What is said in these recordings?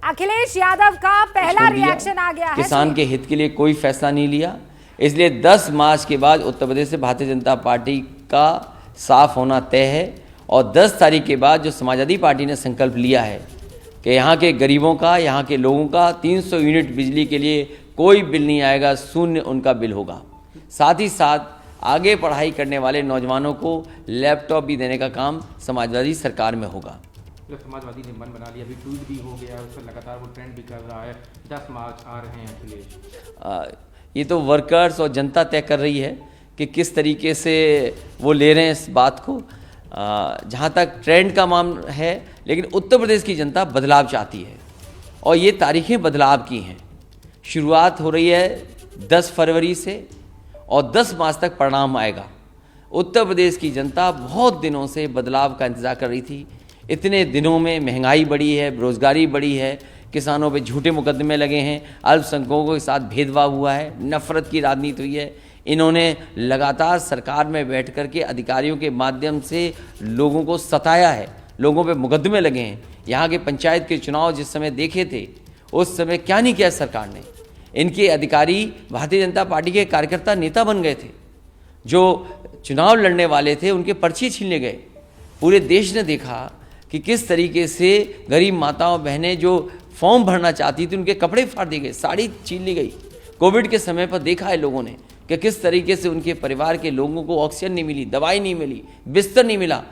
अखिलेश यादव का पहला रिएक्शन आ गया है। किसान के हित के लिए कोई फैसला नहीं लिया, इसलिए 10 मार्च के बाद उत्तर प्रदेश से भारतीय जनता पार्टी का साफ होना तय है। और 10 तारीख के बाद जो समाजवादी पार्टी ने संकल्प लिया है कि यहाँ के गरीबों का, यहाँ के लोगों का 300 यूनिट बिजली के लिए कोई बिल नहीं आएगा, शून्य उनका बिल होगा। साथ ही साथ आगे पढ़ाई करने वाले नौजवानों को लैपटॉप भी देने का काम समाजवादी सरकार में होगा। समाजवादी ने मन बना लिया, अभी ट्वीट भी हो गया, उस पर लगातार वो ट्रेंड भी कर रहा है। 10 मार्च आ रहे हैं अखिलेश। ये तो वर्कर्स और जनता तय कर रही है कि किस तरीके से वो ले रहे हैं इस बात को। जहाँ तक ट्रेंड का मामला है, लेकिन उत्तर प्रदेश की जनता बदलाव चाहती है और ये तारीखें बदलाव की हैं। शुरुआत हो रही है 10 फरवरी से और 10 मार्च तक परिणाम आएगा। उत्तर प्रदेश की जनता बहुत दिनों से बदलाव का इंतज़ार कर रही थी। इतने दिनों में महंगाई बढ़ी है, बेरोजगारी बढ़ी है, किसानों पे झूठे मुकदमे लगे हैं, अल्पसंख्यकों के साथ भेदभाव हुआ है, नफरत की राजनीति हुई है। इन्होंने लगातार सरकार में बैठ कर के अधिकारियों के माध्यम से लोगों को सताया है, लोगों पे मुकदमे लगे हैं। यहाँ के पंचायत के चुनाव जिस समय देखे थे, उस समय क्या नहीं किया सरकार ने। इनके अधिकारी भारतीय जनता पार्टी के कार्यकर्ता नेता बन गए थे, जो चुनाव लड़ने वाले थे उनके पर्चे छीनने गए। पूरे देश ने देखा कि किस तरीके से गरीब माताओं बहनें जो फॉर्म भरना चाहती थी उनके कपड़े फाड़ दिए गए, साड़ी छीन ली गई। कोविड के समय पर देखा है लोगों ने कि किस तरीके से उनके परिवार के लोगों को ऑक्सीजन नहीं मिली, दवाई नहीं मिली, बिस्तर नहीं मिला।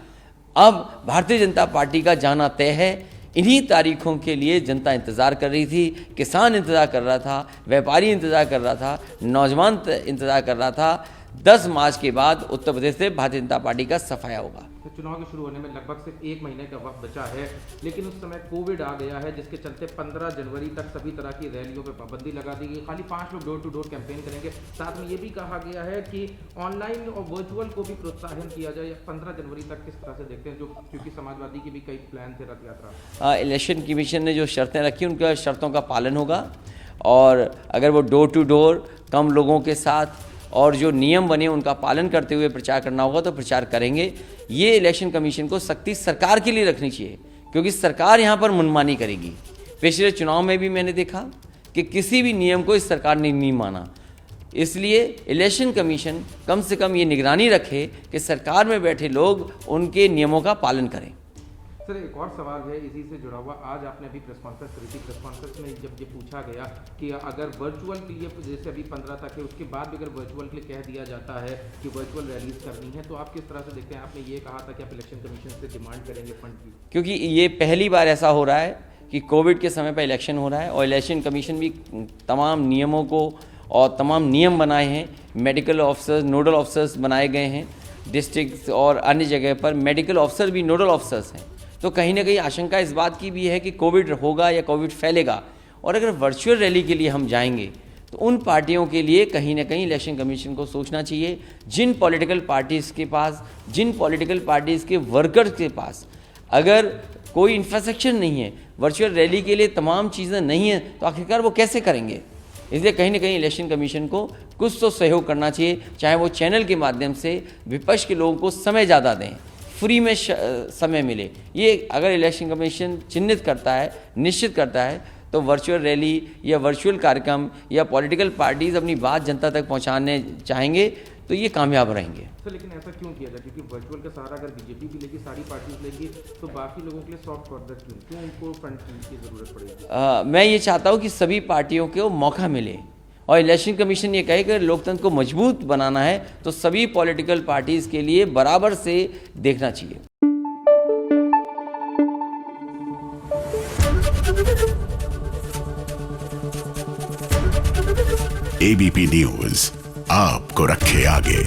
अब भारतीय जनता पार्टी का जाना तय है। इन्हीं तारीखों के लिए जनता इंतज़ार कर रही थी, किसान इंतज़ार कर रहा था, व्यापारी इंतज़ार कर रहा था, नौजवान इंतज़ार कर रहा था। 10 मार्च के बाद उत्तर प्रदेश से भारतीय जनता पार्टी का सफाया होगा। तो चुनाव के शुरू होने में लगभग सिर्फ 1 महीने का वक्त बचा है, लेकिन उस समय कोविड आ गया है, जिसके चलते 15 जनवरी तक सभी तरह की रैलियों पर पाबंदी लगा दी गई। खाली 5 लोग डोर टू डोर कैंपेन करेंगे। साथ में ये भी कहा गया है कि ऑनलाइन और वर्चुअल को भी प्रोत्साहन किया जाए। 15 जनवरी तक किस तरह से देखते हैं, जो क्योंकि समाजवादी के भी कई प्लान थे रथ यात्रा। इलेक्शन कमीशन ने जो शर्तें रखी उनका शर्तों का पालन होगा और अगर वो डोर टू डोर कम लोगों के साथ और जो नियम बने उनका पालन करते हुए प्रचार करना होगा तो प्रचार करेंगे। ये इलेक्शन कमीशन को सख्ती सरकार के लिए रखनी चाहिए, क्योंकि सरकार यहाँ पर मनमानी करेगी। पिछले चुनाव में भी मैंने देखा कि किसी भी नियम को इस सरकार ने नहीं माना। इसलिए इलेक्शन कमीशन कम से कम ये निगरानी रखे कि सरकार में बैठे लोग उनके नियमों का पालन करें। सर, एक और सवाल है इसी से जुड़ा हुआ। आज आपने अभी प्रेस कॉन्फ्रेंस करी थी। प्रेस कॉन्फ्रेंस में जब ये पूछा गया कि अगर वर्चुअल के लिए, जैसे अभी 15 तक है, उसके बाद भी अगर वर्चुअल के लिए कह दिया जाता है कि वर्चुअल रैलीज करनी है, तो आप किस तरह से देखते हैं? आपने ये कहा था कि आप इलेक्शन कमीशन से डिमांड करेंगे फंड की, क्योंकि ये पहली बार ऐसा हो रहा है कि कोविड के समय पर इलेक्शन हो रहा है और इलेक्शन कमीशन भी तमाम नियमों को और तमाम नियम बनाए हैं। मेडिकल ऑफिसर्स, नोडल ऑफिसर्स बनाए गए हैं। डिस्ट्रिक्ट और अन्य जगह पर मेडिकल ऑफिसर भी नोडल ऑफिसर्स हैं। तो कहीं ना कहीं आशंका इस बात की भी है कि कोविड होगा या कोविड फैलेगा। और अगर वर्चुअल रैली के लिए हम जाएंगे तो उन पार्टियों के लिए कहीं ना कहीं इलेक्शन कमीशन को सोचना चाहिए। जिन पॉलिटिकल पार्टीज़ के पास, जिन पॉलिटिकल पार्टीज़ के वर्कर्स के पास अगर कोई इंफ्रास्ट्रक्चर नहीं है, वर्चुअल रैली के लिए तमाम चीज़ें नहीं हैं, तो आखिरकार वो कैसे करेंगे? इसलिए कहीं ना कहीं इलेक्शन कमीशन को कुछ तो सहयोग करना चाहिए, चाहे वो चैनल के माध्यम से विपक्ष के लोगों को समय ज़्यादा दें, फ्री में समय मिले। ये अगर इलेक्शन कमीशन चिन्हित करता है, निश्चित करता है, तो वर्चुअल रैली या वर्चुअल कार्यक्रम या पॉलिटिकल पार्टीज़ अपनी बात जनता तक पहुंचाने चाहेंगे तो ये कामयाब रहेंगे। सर, लेकिन ऐसा क्यों किया जाए? क्योंकि वर्चुअल का सहारा अगर बीजेपी भी लेगी, सारी पार्टीज लेगी, तो बाकी लोगों के लिए सॉफ्ट कॉर्नर क्यों उनको फंड की ज़रूरत पड़ेगी? मैं ये चाहता हूँ कि सभी पार्टियों को मौका मिले और इलेक्शन कमीशन ये कहे कि लोकतंत्र को मजबूत बनाना है तो सभी पॉलिटिकल पार्टीज़ के लिए बराबर से देखना चाहिए। एबीपी न्यूज़ आपको रखे आगे।